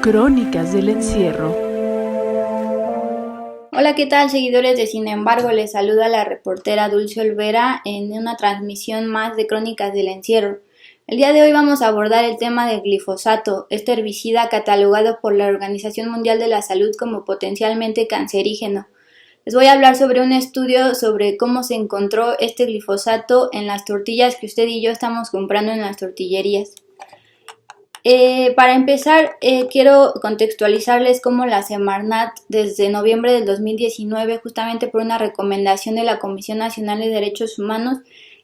Crónicas del Encierro. Hola, ¿qué tal, seguidores de Sin embargo? Les saluda la reportera Dulce Olvera en una transmisión más de Crónicas del Encierro. El día de hoy vamos a abordar el tema del glifosato, este herbicida catalogado por la Organización Mundial de la Salud como potencialmente cancerígeno. Les voy a hablar sobre un estudio sobre cómo se encontró este glifosato en las tortillas que usted y yo estamos comprando en las tortillerías. Para empezar, quiero contextualizarles cómo la Semarnat desde noviembre del 2019, justamente por una recomendación de la Comisión Nacional de Derechos Humanos,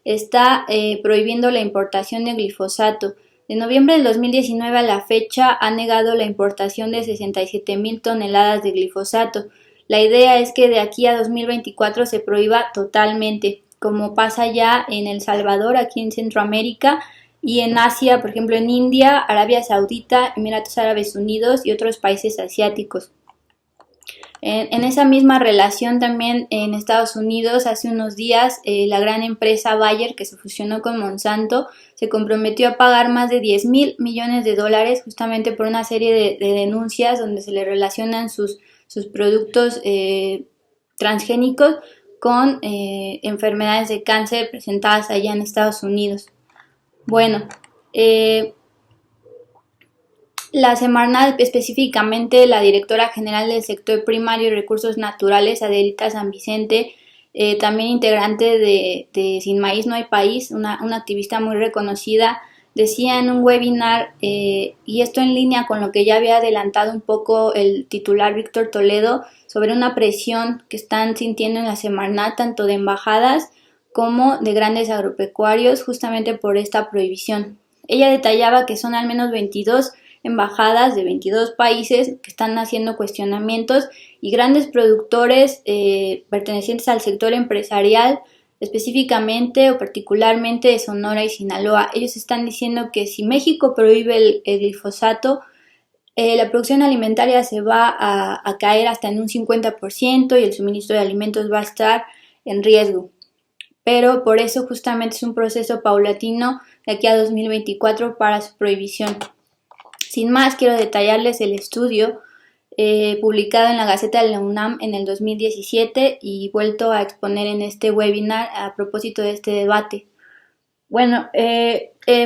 está prohibiendo la importación de glifosato. De noviembre del 2019 a la fecha ha negado la importación de 67,000 toneladas de glifosato. La idea es que de aquí a 2024 se prohíba totalmente, como pasa ya en El Salvador, aquí en Centroamérica, y en Asia, por ejemplo en India, Arabia Saudita, Emiratos Árabes Unidos y otros países asiáticos. En esa misma relación también en Estados Unidos, hace unos días, la gran empresa Bayer, que se fusionó con Monsanto, se comprometió a pagar más de 10,000 millones de dólares justamente por una serie de denuncias donde se le relacionan sus productos transgénicos con enfermedades de cáncer presentadas allá en Estados Unidos. Bueno, la Semarnat, específicamente la directora general del sector primario y recursos naturales, Adelita San Vicente, también integrante de Sin Maíz No Hay País, una activista muy reconocida, decía en un webinar, y esto en línea con lo que ya había adelantado un poco el titular Víctor Toledo, sobre una presión que están sintiendo en la Semarnat, tanto de embajadas como de grandes agropecuarios, justamente por esta prohibición. Ella detallaba que son al menos 22 embajadas de 22 países que están haciendo cuestionamientos y grandes productores pertenecientes al sector empresarial, específicamente o particularmente de Sonora y Sinaloa. Ellos están diciendo que si México prohíbe el glifosato, la producción alimentaria se va a caer hasta en un 50% y el suministro de alimentos va a estar en riesgo. Pero por eso justamente es un proceso paulatino de aquí a 2024 para su prohibición. Sin más, quiero detallarles el estudio publicado en la Gaceta de la UNAM en el 2017 y vuelto a exponer en este webinar a propósito de este debate. Bueno,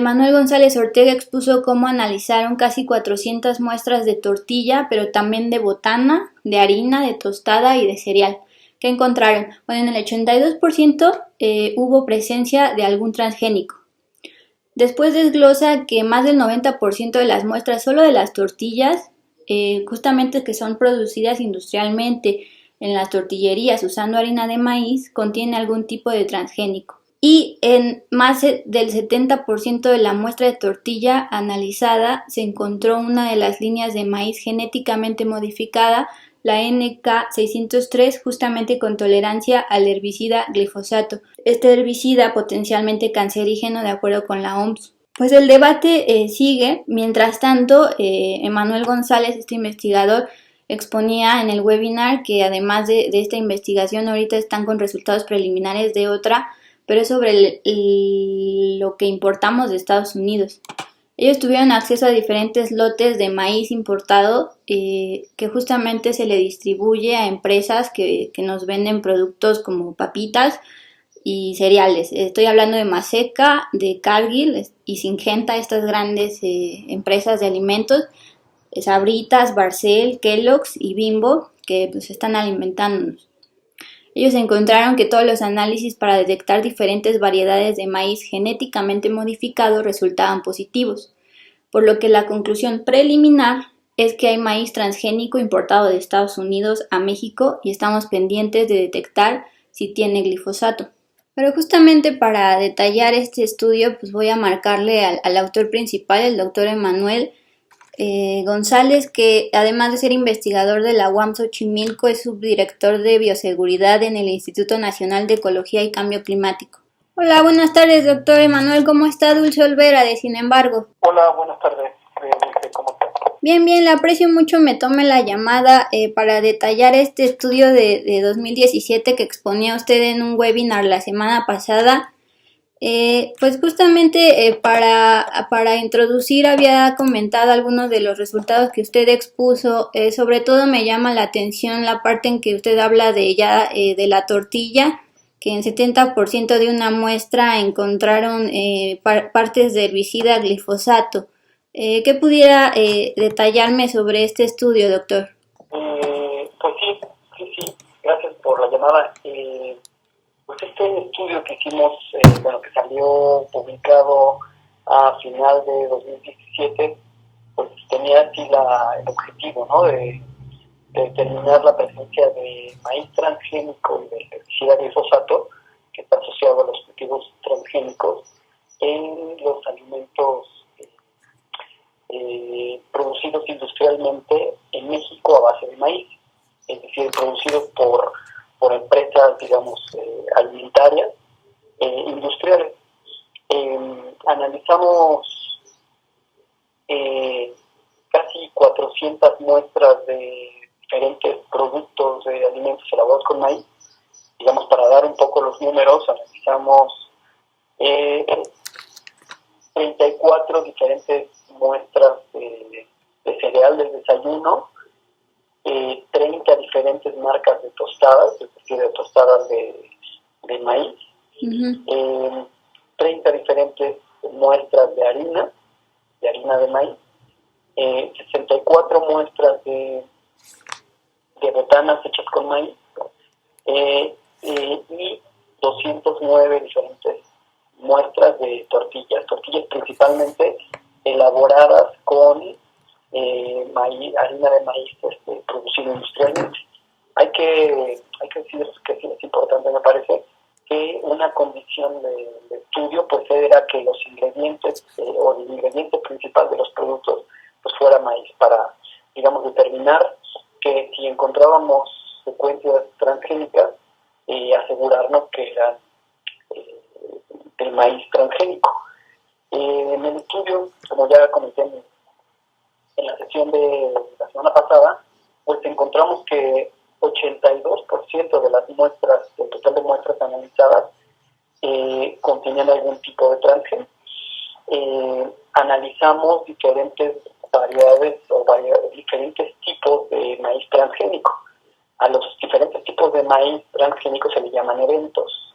Manuel González Ortega expuso cómo analizaron casi 400 muestras de tortilla, pero también de botana, de harina, de tostada y de cereal. ¿Qué encontraron? Bueno, en el 82% hubo presencia de algún transgénico. Después desglosa que más del 90% de las muestras, solo de las tortillas, justamente que son producidas industrialmente en las tortillerías usando harina de maíz, contiene algún tipo de transgénico. Y en más del 70% de la muestra de tortilla analizada se encontró una de las líneas de maíz genéticamente modificada, la NK603, justamente con tolerancia al herbicida glifosato. Este herbicida potencialmente cancerígeno de acuerdo con la OMS. Pues el debate sigue. Mientras tanto, Emanuel González, este investigador, exponía en el webinar que además de esta investigación ahorita están con resultados preliminares de otra, pero es sobre lo que importamos de Estados Unidos. Ellos tuvieron acceso a diferentes lotes de maíz importado que justamente se le distribuye a empresas que nos venden productos como papitas y cereales. Estoy hablando de Maseca, de Cargill y Syngenta, estas grandes empresas de alimentos, Sabritas, Barcel, Kellogg's y Bimbo, que pues están alimentándonos. Ellos encontraron que todos los análisis para detectar diferentes variedades de maíz genéticamente modificado resultaban positivos, por lo que la conclusión preliminar es que hay maíz transgénico importado de Estados Unidos a México y estamos pendientes de detectar si tiene glifosato. Pero justamente para detallar este estudio, pues voy a marcarle al autor principal, el doctor Emanuel González, que además de ser investigador de la UAM Xochimilco, es subdirector de bioseguridad en el Instituto Nacional de Ecología y Cambio Climático. Hola, buenas tardes, doctor Emanuel. ¿Cómo está? Dulce Olvera, de Sin embargo. Hola, buenas tardes. ¿Cómo estás? Bien, le aprecio mucho me tome la llamada para detallar este estudio de 2017 que exponía usted en un webinar la semana pasada. Pues justamente para introducir había comentado algunos de los resultados que usted expuso. Sobre todo me llama la atención la parte en que usted habla de la tortilla, que en 70% de una muestra encontraron partes de herbicida glifosato. ¿Qué pudiera detallarme sobre este estudio, doctor? Pues sí, gracias por la llamada. Pues este estudio que hicimos, que salió publicado a final de 2017, pues tenía así el objetivo, ¿no? De determinar la presencia de maíz transgénico y del herbicida glifosato, que está asociado a los cultivos transgénicos, en los alimentos producidos industrialmente en México a base de maíz, es decir, producidos por empresas, digamos, alimentarias, industriales. Analizamos casi 400 muestras de diferentes productos de alimentos elaborados con maíz. Digamos, para dar un poco los números, analizamos 34 diferentes muestras de cereal del desayuno, 30 diferentes marcas de tostadas, es decir, de tostadas de maíz, 30 diferentes muestras de harina de maíz, 64 muestras de botanas hechas con maíz, y 209 diferentes muestras de tortillas principalmente elaboradas con harina de maíz producido industrialmente. Hay que decir que sí es importante, me parece, que una condición de estudio pues era que los ingredientes o el ingrediente principal de los productos pues fuera maíz, para, digamos, determinar que si encontrábamos secuencias transgénicas, asegurarnos que eran del maíz transgénico. En el estudio, como ya comenté en la sesión de la semana pasada, pues encontramos que 82% de las muestras, del total de muestras analizadas, contenían algún tipo de transgén. Analizamos diferentes variedades diferentes tipos de maíz transgénico. A los diferentes tipos de maíz transgénico se les llaman eventos.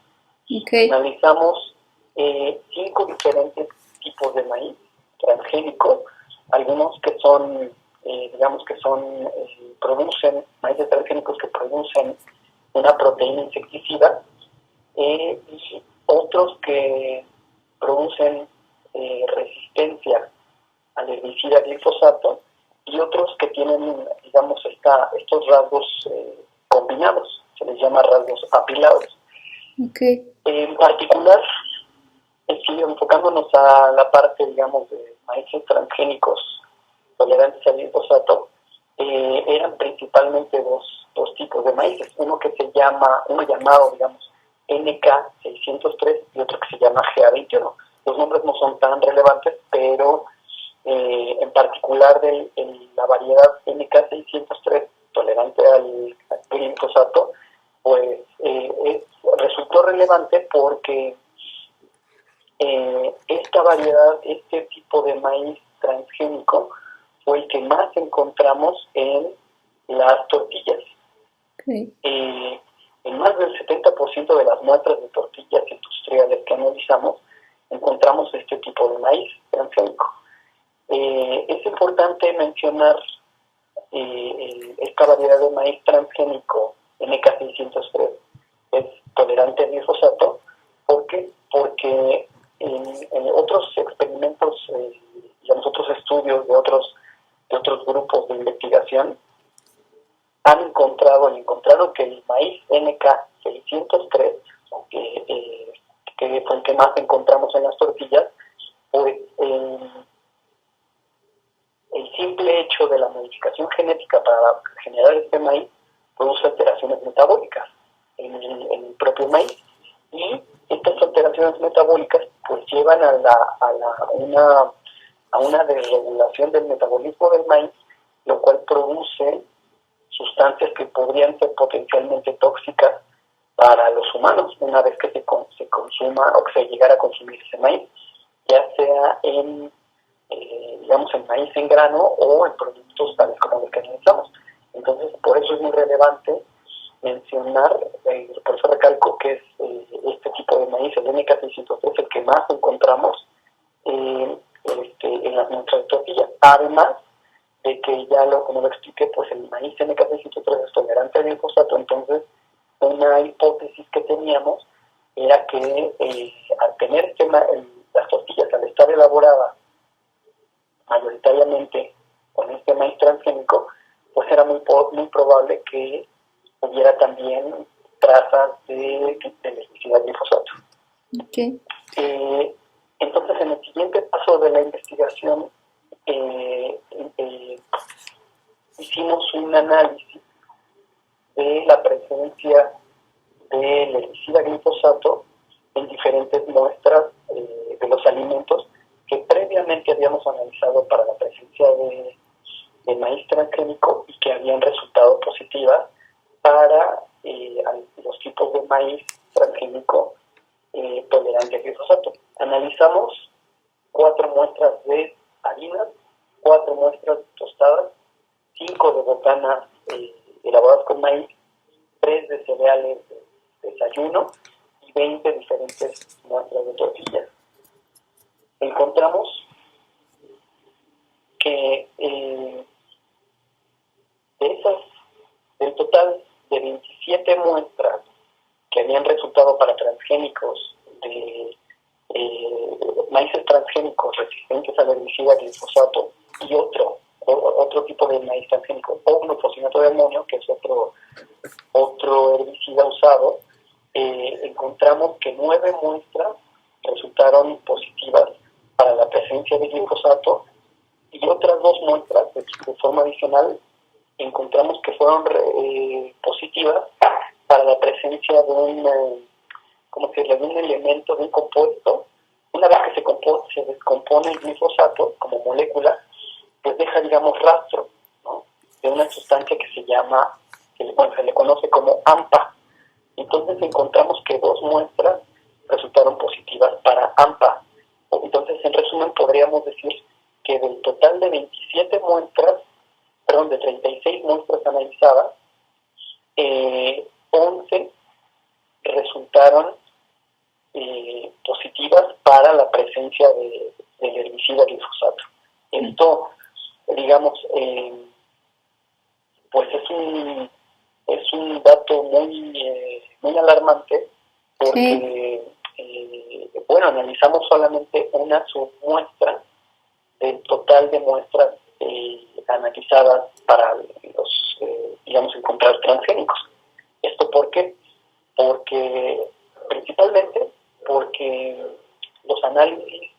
Okay. Analizamos 5 diferentes tipos de maíz transgénico, algunos que son, producen maíces transgénicos que producen una proteína insecticida, y otros que producen resistencia al herbicida glifosato, y otros que tienen, digamos, estos rasgos combinados, se les llama rasgos apilados. Okay. En particular, enfocándonos a la parte, digamos, de maíces transgénicos tolerantes al glifosato, eran principalmente dos tipos de maíces, uno llamado, digamos, NK603 y otro que se llama GA21. Los nombres no son tan relevantes, pero en particular la variedad NK603 tolerante al glifosato, pues resultó relevante porque esta variedad, este tipo de maíz transgénico, fue el que más encontramos en las tortillas. Okay. En más del 70% de las muestras de tortillas industriales que analizamos, encontramos este tipo de maíz transgénico. Es importante mencionar esta variedad de maíz transgénico NK603, es tolerante al glifosato. ¿Por qué? Porque en otros experimentos, otros estudios de otros grupos de investigación, encontraron que el maíz NK603, que fue el que más encontramos en las tortillas, pues el simple hecho de la modificación genética para generar este maíz produce alteraciones metabólicas en el propio maíz, y estas alteraciones metabólicas pues llevan a una desregulación del metabolismo del maíz, lo cual produce sustancias que podrían ser potencialmente tóxicas para los humanos una vez que se consuma o que se llegara a consumir ese maíz, ya sea en, digamos, en maíz en grano o en productos tales como los que analizamos. Entonces, por eso es muy relevante mencionar, por eso recalco que es este tipo de maíz, el MK603, el que más encontramos en las muestras de tortilla. Además de que ya como lo expliqué, pues el maíz MK603 es tolerante al glifosato, entonces una hipótesis que teníamos era que al tener las tortillas, al estar elaboradas mayoritariamente con este maíz transgénico, pues era muy probable que hubiera también trazas de herbicida glifosato. Okay. Entonces, en el siguiente paso de la investigación, hicimos un análisis de la presencia del herbicida glifosato en diferentes muestras de los alimentos que previamente habíamos analizado para la presencia de maíz transgénico y que habían resultado positivas para los tipos de maíz transgénico tolerante al glifosato. Analizamos 4 muestras de harinas, 4 muestras de tostadas, 5 de botanas elaboradas con maíz, 3 de cereales de desayuno y 20 diferentes muestras de tortillas. Encontramos que del total de 27 muestras que habían resultado para transgénicos de maíces transgénicos resistentes al herbicida glifosato y otro tipo de maíz transgénico o glufosinato de amonio, que es otro herbicida usado, encontramos que 9 muestras resultaron positivas para la presencia de glifosato y otras 2 muestras de forma adicional encontramos que fueron positivas para la presencia de de un elemento, de un compuesto. Una vez que se descompone el glifosato como molécula, pues deja, digamos, rastro, ¿no?, de una sustancia que se le conoce como AMPA. Entonces encontramos que 2 muestras resultaron positivas para AMPA. Entonces, en resumen, podríamos decir que del total de 27 muestras, de 36 muestras analizadas, 11 resultaron positivas para la presencia del herbicida glifosato. Esto, digamos, pues es un dato muy alarmante porque, analizamos solamente una submuestra del total de muestras analizadas para encontrar transgénicos. ¿Esto por qué? Principalmente porque los análisis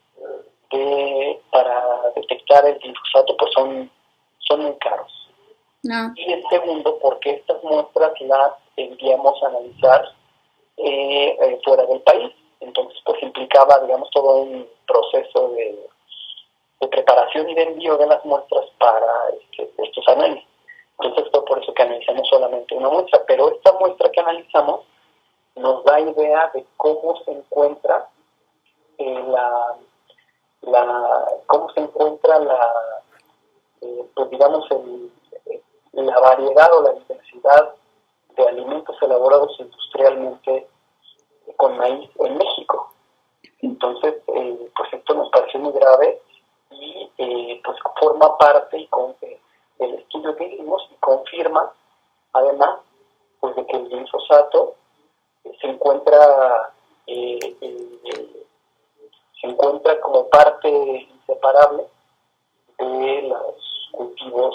para detectar el glifosato pues son muy caros. No. Y el segundo, porque estas muestras las enviamos a analizar fuera del país. Entonces, pues implicaba, digamos, todo un proceso de preparación y de envío de las muestras para estos análisis. Entonces, fue por eso que analizamos solamente una muestra. Pero esta muestra que analizamos nos da idea de cómo se encuentra la variedad o la diversidad de alimentos elaborados industrialmente con maíz en México. Entonces, pues esto nos pareció muy grave y pues forma parte del estudio que hicimos y confirma, además, pues de que el glifosato se encuentra como parte inseparable de los cultivos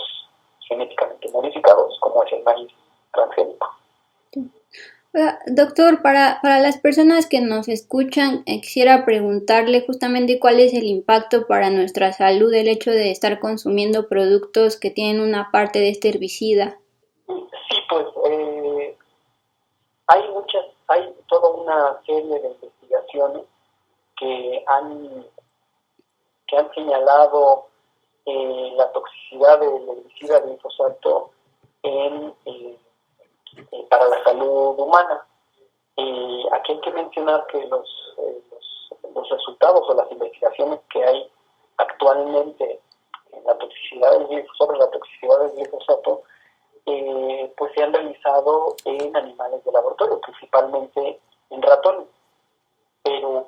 genéticamente modificados, como es el maíz transgénico. Doctor, para las personas que nos escuchan, quisiera preguntarle justamente cuál es el impacto para nuestra salud del hecho de estar consumiendo productos que tienen una parte de este herbicida. Sí, pues hay toda una serie de investigaciones que han señalado la toxicidad del herbicida glifosato para la salud humana. hay que mencionar que los resultados o las investigaciones que hay actualmente en la toxicidad sobre la toxicidad del glifosato, pues se han realizado en animales de laboratorio, principalmente en ratones. Pero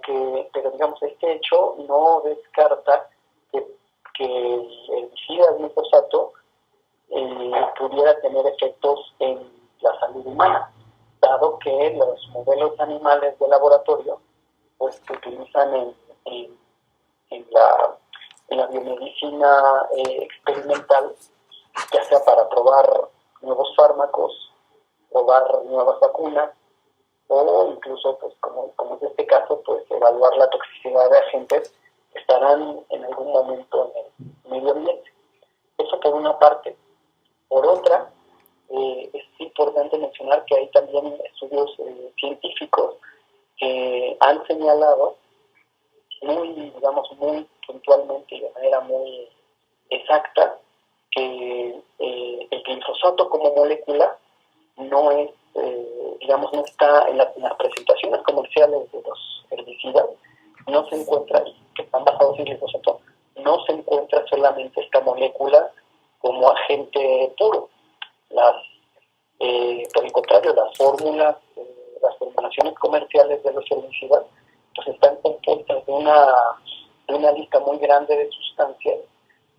digamos, este hecho no descarta que el herbicida glifosato pudiera tener efectos en la salud humana, dado que los modelos animales de laboratorio pues se utilizan en la biomedicina experimental, ya sea para probar nuevos fármacos, probar nuevas vacunas, o incluso, pues como es este caso, pues evaluar la toxicidad de agentes que estarán en algún momento en el medio ambiente. Eso por una parte. Por otra, es importante mencionar que hay también estudios científicos que han señalado muy puntualmente y de manera muy exacta que el glifosato como molécula no es, no está en las presentaciones comerciales de los herbicidas, no se encuentra, que están basados en glifosato, no se encuentra solamente esta molécula como agente puro. Por el contrario, las formulaciones comerciales de los herbicidas pues están compuestas de una lista muy grande de sustancias.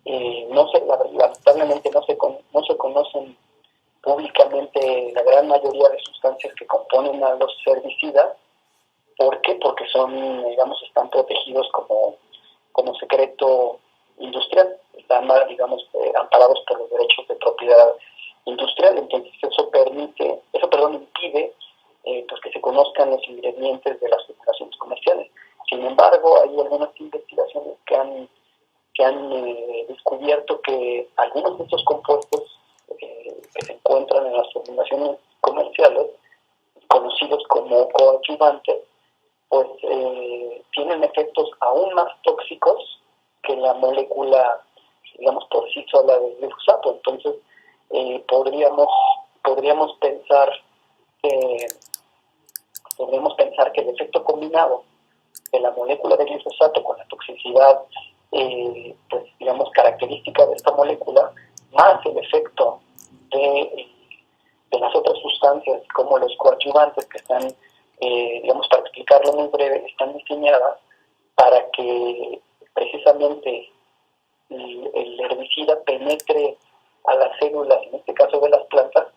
Lamentablemente no se conocen públicamente la gran mayoría de sustancias que componen a los herbicidas. ¿Por qué? Porque están protegidos como secreto industrial, están, amparados por los derechos de propiedad industrial. Entonces eso impide pues que se conozcan los ingredientes de las formulaciones comerciales. Sin embargo, hay algunas investigaciones que han descubierto que algunos de estos compuestos que se encuentran en las formulaciones comerciales, conocidos como coadyuvantes, pues tienen efectos aún más tóxicos que la molécula, por sí sola del glifosato. Entonces, podríamos pensar que el efecto combinado de la molécula de glifosato con la toxicidad, característica de esta molécula, más el efecto de las otras sustancias como los coadyuvantes que están, para explicarlo muy breve, están diseñadas para que precisamente el herbicida penetre a las células, en este caso de las plantas,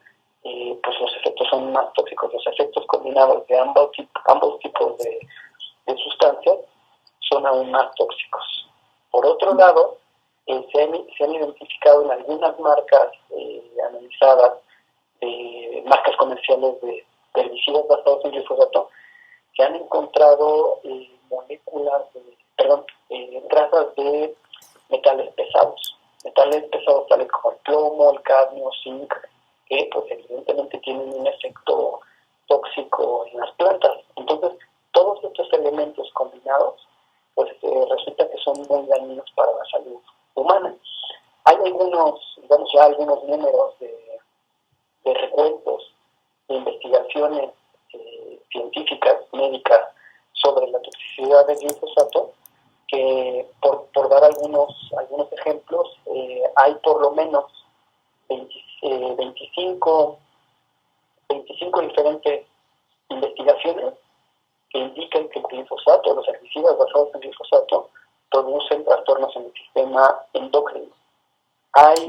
pues los efectos son más tóxicos. Los efectos combinados de ambos tipos de sustancias son aún más tóxicos. Por otro lado, se han identificado en algunas marcas analizadas, marcas comerciales de herbicidas basados en glifosato, se han encontrado trazas de metales pesados tales como el plomo, el cadmio, zinc, que pues evidentemente tienen un efecto tóxico en las plantas. Entonces, todos estos elementos combinados pues resulta que son muy dañinos para la salud humana. Hay algunos números de recuentos, de investigaciones científicas, médicas, sobre la toxicidad del glifosato, que por dar algunos ejemplos, hay por lo menos 25 diferentes investigaciones que indican que el glifosato, los herbicidas basados en glifosato, producen trastornos en el sistema endocrino. Hay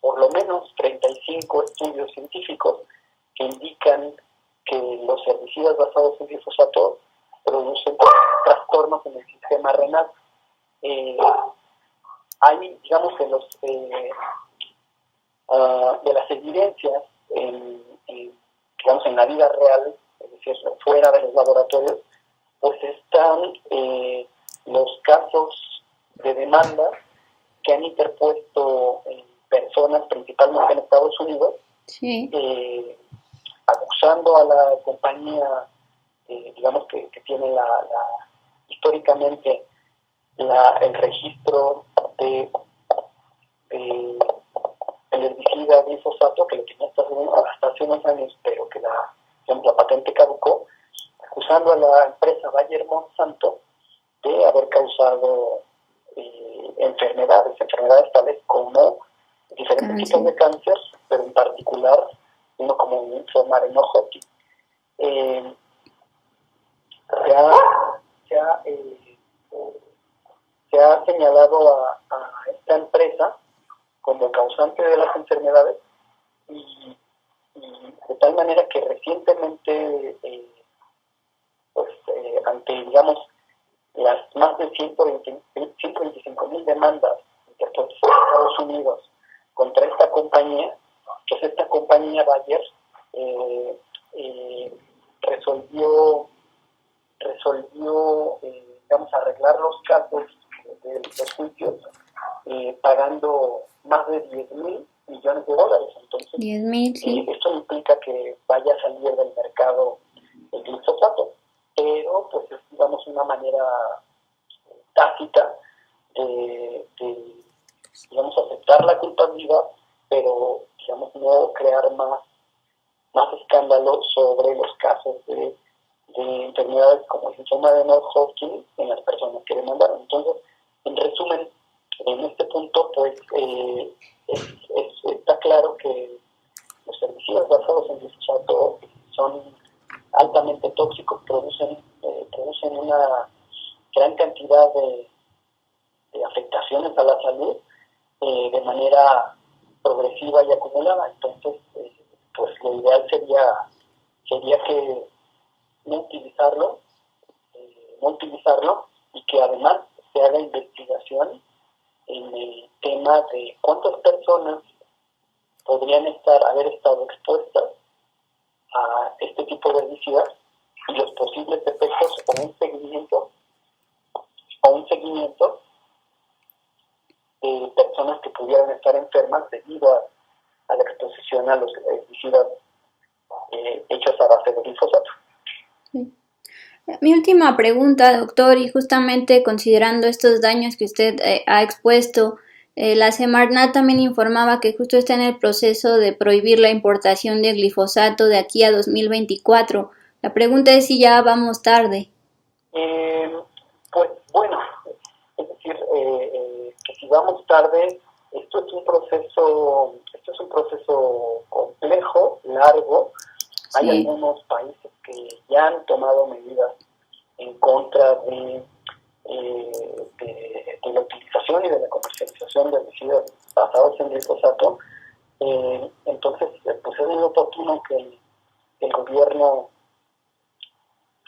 por lo menos 35 estudios científicos que indican que los herbicidas basados en glifosato producen trastornos en el sistema renal. Hay, de las evidencias en la vida real, es decir, fuera de los laboratorios, pues están los casos de demanda que han interpuesto personas, principalmente en Estados Unidos, sí, acusando a la compañía, que tiene históricamente el registro de el herbicida glifosato, que lo tenía hasta hace unos años, pero que la digamos, la patente caducó, acusando a la empresa Bayer Monsanto de haber causado enfermedades tales como diferentes tipos de cáncer, pero en particular uno como un linfoma de Hodgkin. Se ha señalado a esta empresa como causante de las enfermedades y de tal manera que recientemente, ante, digamos, las más de 125,000 demandas interpuestas en Estados Unidos contra esta compañía, pues esta compañía Bayer resolvió digamos, arreglar los casos de los juicios pagando más de $10,000 millones. Entonces, 10,000, sí. esto implica que vaya a salir del mercado el glifosato, pero pues es, digamos, una manera tácita de digamos, aceptar la culpabilidad, pero, digamos, no crear más escándalo sobre los casos de enfermedades como el linfoma de Hodgkin en las personas que demandaron. Entonces, en resumen, en este punto, pues, está claro que los herbicidas basados en glifosato son altamente tóxicos, producen una gran cantidad de afectaciones a la salud de manera progresiva y acumulada. Entonces, pues lo ideal sería que no utilizarlo y que además se haga investigación en el tema de cuántas personas podrían haber estado expuestas a este tipo de herbicidas y los posibles efectos o un seguimiento de personas que pudieran estar enfermas debido a la exposición a los herbicidas hechos a base de glifosato. Sí. Mi última pregunta, doctor, y justamente considerando estos daños que usted ha expuesto, la Semarnat también informaba que justo está en el proceso de prohibir la importación de glifosato de aquí a 2024. La pregunta es si ya vamos tarde. Pues bueno, es decir, que si vamos tarde, esto es un proceso complejo, largo. Hay algunos países que ya han tomado medidas en contra de la utilización y de la comercialización de herbicidas basados en glifosato. Entonces, pues es muy oportuno que el gobierno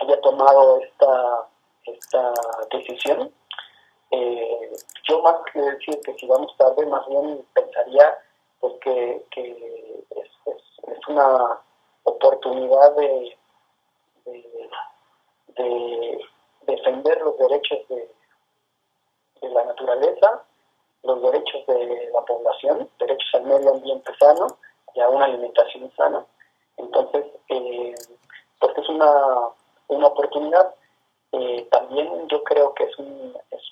haya tomado esta decisión. Yo, más que decir que si vamos tarde, más bien pensaría pues que es una oportunidad de defender los derechos de la naturaleza, los derechos de la población, derechos al medio ambiente sano y a una alimentación sana. Entonces, pues es una oportunidad. También yo creo que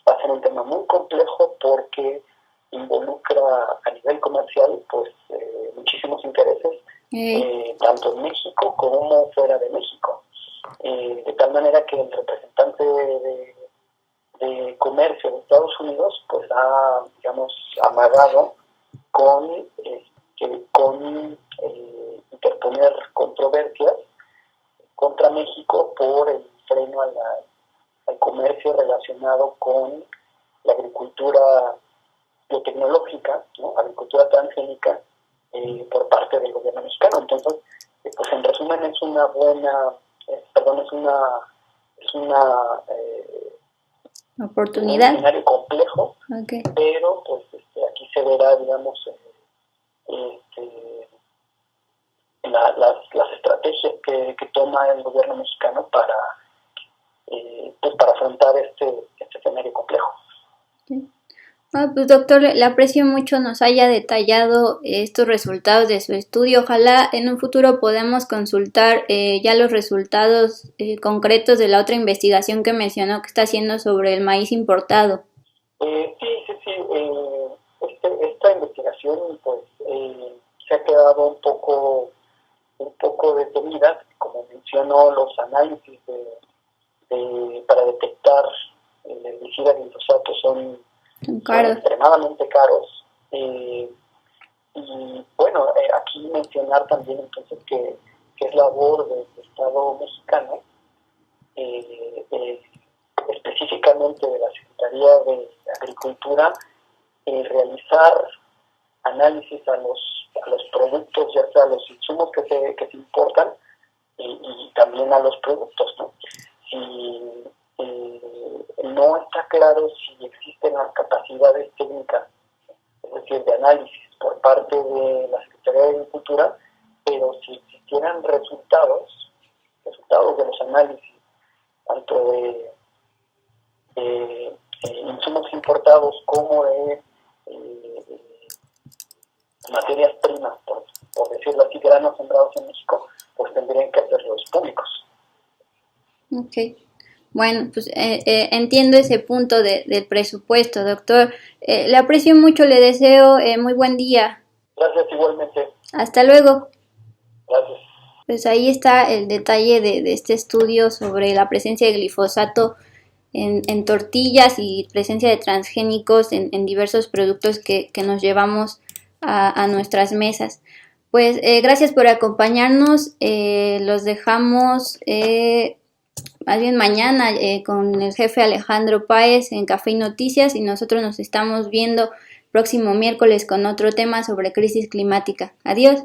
va a ser un tema muy complejo porque involucra a nivel comercial pues muchísimos intereses, tanto en México como fuera de México. De tal manera que el representante de comercio de Estados Unidos pues ha, digamos, amagado con interponer controversias contra México por el freno al comercio relacionado con la agricultura biotecnológica, ¿no? Agricultura transgénica por parte del gobierno mexicano. Entonces, pues en resumen es una oportunidad, un escenario complejo, pero pues aquí se verá, digamos, las estrategias que toma el gobierno mexicano para afrontar este escenario complejo. Pues doctor, le aprecio mucho nos haya detallado estos resultados de su estudio. Ojalá en un futuro podamos consultar ya los resultados concretos de la otra investigación que mencionó que está haciendo sobre el maíz importado. Sí. Esta investigación pues se ha quedado un poco detenida, como mencionó, los análisis para detectar el herbicida glifosato son extremadamente caros. Y bueno, aquí mencionar también entonces que es labor del Estado mexicano, específicamente de la Secretaría de Agricultura, realizar análisis a los productos, ya sea a los insumos que se importan y también a los productos, ¿no? Si no está claro si existen las capacidades técnicas, es decir, de análisis por parte de la Secretaría de Agricultura, pero si existieran resultados de los análisis, tanto de insumos importados como de materias primas, por decirlo así, granos sembrados en México, pues tendrían que hacerlos públicos. Ok. Bueno, pues entiendo ese punto del presupuesto, doctor. Le aprecio mucho, le deseo muy buen día. Gracias, igualmente. Hasta luego. Gracias. Pues ahí está el detalle de este estudio sobre la presencia de glifosato en tortillas y presencia de transgénicos en diversos productos que nos llevamos a nuestras mesas. Pues gracias por acompañarnos. Los dejamos más bien mañana con el jefe Alejandro Páez en Café y Noticias, y nosotros nos estamos viendo próximo miércoles con otro tema sobre crisis climática. Adiós.